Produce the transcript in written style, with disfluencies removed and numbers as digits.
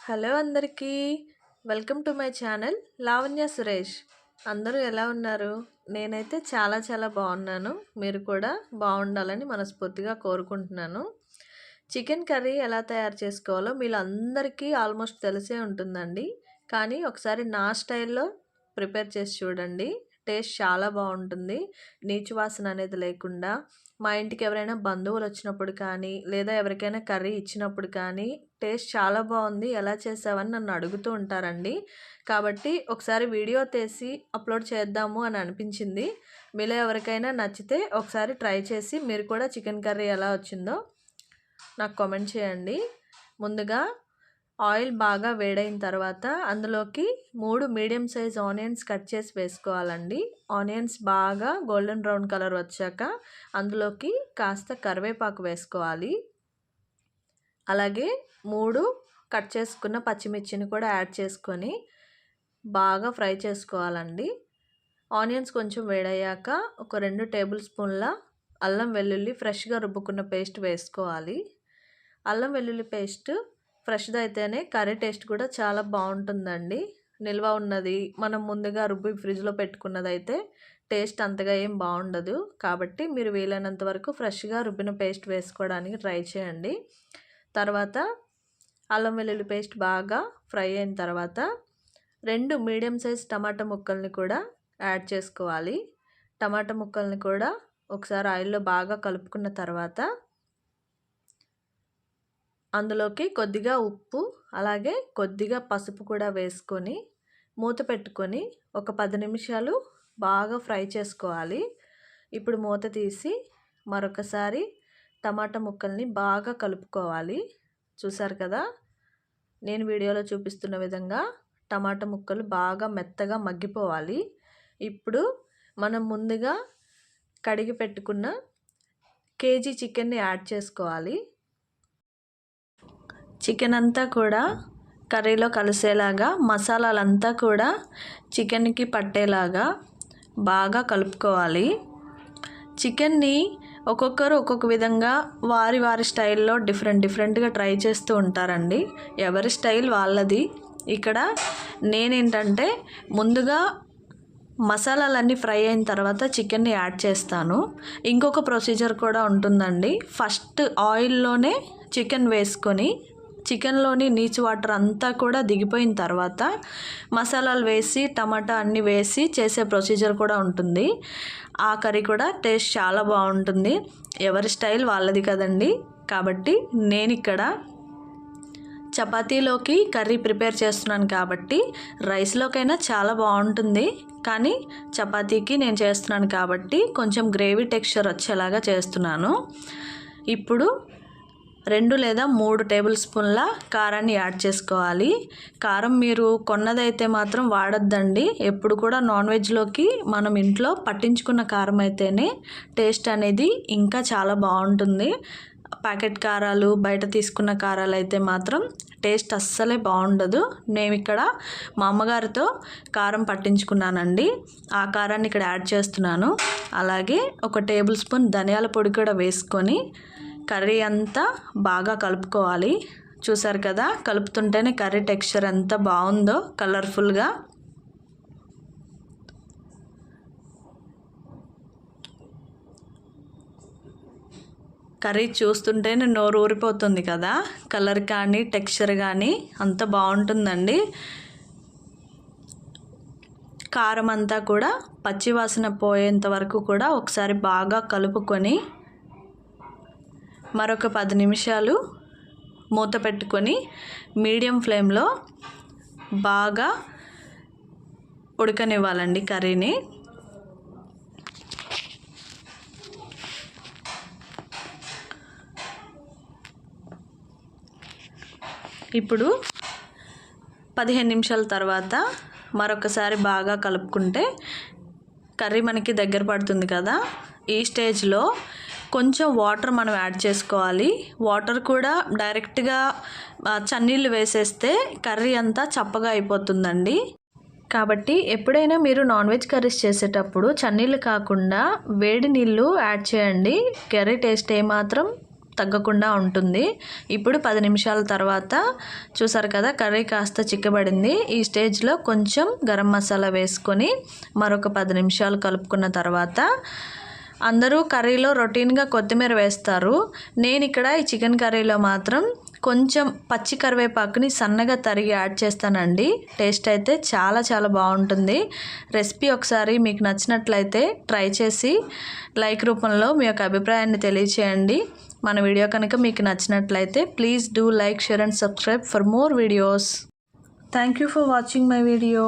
Hello అందరికీ welcome to my channel Lavanya Suresh. అందరూ ఎలా ఉన్నారు? నేనైతే చాలా బాగున్నాను. మీరు కూడా బాగుండాలని మనస్ఫూర్తిగా కోరుకుంటున్నాను. చికెన్ కర్రీ ఎలా తయారు చేసుకోవాలో మీరందరికీ ఆల్మోస్ట్ తెలిసే ఉంటుందండి. కానీ ఒకసారి నా స్టైల్లో ప్రిపేర్ చేసి చూడండి. టేస్ట్ చాలా బాగుంటుంది. నీచు వాసన అనేది లేకుండా. మా ఇంటికి ఎవరైనా బంధువులు వచ్చినప్పుడు కానీ లేదా ఎవరికైనా కర్రీ ఇచ్చినప్పుడు కానీ టేస్ట్ చాలా బాగుంది, ఎలా చేసావని నన్ను అడుగుతూ ఉంటారండి. కాబట్టి ఒకసారి వీడియో తీసి అప్లోడ్ చేద్దాము అని అనిపించింది. మీలో ఎవరికైనా నచ్చితే ఒకసారి ట్రై చేసి మీరు కూడా చికెన్ కర్రీ ఎలా వచ్చిందో నాకు కామెంట్ చేయండి. ముందుగా ఆయిల్ బాగా వేడైన తర్వాత అందులోకి 3 మీడియం సైజ్ ఆనియన్స్ కట్ చేసి వేసుకోవాలండి. ఆనియన్స్ బాగా గోల్డెన్ బ్రౌన్ కలర్ వచ్చాక అందులోకి కాస్త కరివేపాకు వేసుకోవాలి. అలాగే 3 కట్ చేసుకున్న పచ్చిమిర్చిని కూడా యాడ్ చేసుకొని బాగా ఫ్రై చేసుకోవాలండి. ఆనియన్స్ కొంచెం వేడయ్యాక ఒక 2 టేబుల్ స్పూన్ల అల్లం వెల్లుల్లి ఫ్రెష్గా రుబ్బుకున్న పేస్ట్ వేసుకోవాలి. అల్లం వెల్లుల్లి పేస్ట్ ఫ్రెష్ది అయితేనే కర్రీ టేస్ట్ కూడా చాలా బాగుంటుందండి. నిల్వ ఉన్నది మనం ముందుగా రుబ్బి ఫ్రిడ్జ్లో పెట్టుకున్నదైతే టేస్ట్ అంతగా ఏం బాగుండదు. కాబట్టి మీరు వీలైనంత వరకు ఫ్రెష్గా రుబ్బిన పేస్ట్ వేసుకోవడానికి ట్రై చేయండి. తర్వాత అల్లం వెల్లుల్లి పేస్ట్ బాగా ఫ్రై అయిన తర్వాత 2 మీడియం సైజ్ టమాటా ముక్కల్ని కూడా యాడ్ చేసుకోవాలి. టమాటా ముక్కల్ని కూడా ఒకసారి ఆయిల్లో బాగా కలుపుకున్న తర్వాత అందులోకి కొద్దిగా ఉప్పు అలాగే కొద్దిగా పసుపు కూడా వేసుకొని మూత పెట్టుకొని ఒక 10 నిమిషాలు బాగా ఫ్రై చేసుకోవాలి. ఇప్పుడు మూత తీసి మరొకసారి టమాటా ముక్కల్ని బాగా కలుపుకోవాలి. చూసారు కదా, నేను వీడియోలో చూపిస్తున్న విధంగా టమాటా ముక్కలు బాగా మెత్తగా మగ్గిపోవాలి. ఇప్పుడు మనం ముందుగా కడిగి పెట్టుకున్న కేజీ చికెన్ని యాడ్ చేసుకోవాలి. చికెన్ అంతా కూడా కర్రీలో కలిసేలాగా మసాలాలంతా కూడా చికెన్కి పట్టేలాగా బాగా కలుపుకోవాలి. చికెన్ని ఒక్కొక్కరు ఒక్కొక్క విధంగా వారి స్టైల్లో డిఫరెంట్గా ట్రై చేస్తూ ఉంటారండి. ఎవరి స్టైల్ వాళ్ళది. ఇక్కడ నేనేంటంటే ముందుగా మసాలాలన్నీ ఫ్రై అయిన తర్వాత చికెన్ని యాడ్ చేస్తాను. ఇంకొక ప్రొసీజర్ కూడా ఉంటుందండి. ఫస్ట్ ఆయిల్లోనే చికెన్ వేసుకొని చికెన్లోని నీచు వాటర్ అంతా కూడా దిగిపోయిన తర్వాత మసాలాలు వేసి టమాటా అన్నీ వేసి చేసే ప్రొసీజర్ కూడా ఉంటుంది. ఆ కర్రీ కూడా టేస్ట్ చాలా బాగుంటుంది. ఎవరి స్టైల్ వాళ్ళది కదండి. కాబట్టి నేను ఇక్కడ చపాతీలోకి కర్రీ ప్రిపేర్ చేస్తున్నాను కాబట్టి రైస్లోకైనా చాలా బాగుంటుంది. కానీ చపాతీకి నేను చేస్తున్నాను కాబట్టి కొంచెం గ్రేవీ టెక్స్చర్ వచ్చేలాగా చేస్తున్నాను. ఇప్పుడు 2 లేదా 3 టేబుల్ స్పూన్ల కారాన్ని యాడ్ చేసుకోవాలి. కారం మీరు కొన్నదైతే మాత్రం వాడొద్దండి. ఎప్పుడు కూడా నాన్ వెజ్లోకి మనం ఇంట్లో పట్టించుకున్న కారం అయితేనే టేస్ట్ అనేది ఇంకా చాలా బాగుంటుంది. ప్యాకెట్ కారాలు బయట తీసుకున్న కారాలు అయితే మాత్రం టేస్ట్ అస్సలే బాగుండదు. నేను ఇక్కడ మా అమ్మగారితో కారం పట్టించుకున్నానండి. ఆ కారాన్ని ఇక్కడ యాడ్ చేస్తున్నాను. అలాగే ఒక టేబుల్ స్పూన్ ధనియాల పొడి కూడా వేసుకొని కర్రీ అంతా బాగా కలుపుకోవాలి. చూసారు కదా, కలుపుతుంటేనే కర్రీ టెక్స్చర్ ఎంత బాగుందో కలర్ఫుల్గా. కర్రీ చూస్తుంటేనే నోరు ఊరిపోతుంది కదా. కలర్ కానీ టెక్స్చర్ కానీ అంత బాగుంటుందండి. కారం అంతా కూడా పచ్చివాసన పోయేంత వరకు కూడా ఒకసారి బాగా కలుపుకొని మరొక 10 నిమిషాలు మూత పెట్టుకొని మీడియం ఫ్లేమ్లో బాగా ఉడకనివ్వాలండి కర్రీని. ఇప్పుడు 15 నిమిషాల తర్వాత మరొకసారి బాగా కలుపుకుంటే కర్రీ మనకి దగ్గర పడుతుంది కదా. ఈ స్టేజ్లో కొంచెం వాటర్ మనం యాడ్ చేసుకోవాలి. వాటర్ కూడా డైరెక్ట్గా చన్నీళ్ళు వేసేస్తే కర్రీ అంతా చప్పగా అయిపోతుందండి. కాబట్టి ఎప్పుడైనా మీరు నాన్ వెజ్ కర్రీస్ చేసేటప్పుడు చన్నీళ్ళు కాకుండా వేడి నీళ్ళు యాడ్ చేయండి. కర్రీ టేస్ట్ ఏమాత్రం తగ్గకుండా ఉంటుంది. ఇప్పుడు 10 నిమిషాల తర్వాత చూసారు కదా, కర్రీ కాస్త చిక్కబడింది. ఈ స్టేజ్లో కొంచెం గరం మసాలా వేసుకొని మరొక 10 నిమిషాలు కలుపుకున్న తర్వాత, అందరూ కర్రీలో రొటీన్గా కొత్తిమీర వేస్తారు. నేను ఇక్కడ ఈ చికెన్ కర్రీలో మాత్రం కొంచెం పచ్చి కరివేపాకుని సన్నగా తరిగి యాడ్ చేస్తానండి. టేస్ట్ అయితే చాలా చాలా బాగుంటుంది. రెసిపీ ఒకసారి మీకు నచ్చినట్లయితే ట్రై చేసి లైక్ రూపంలో మీ యొక్క అభిప్రాయాన్ని తెలియచేయండి. మన వీడియో కనుక మీకు నచ్చినట్లయితే please do like, share and subscribe for more videos. Thank you for watching my video.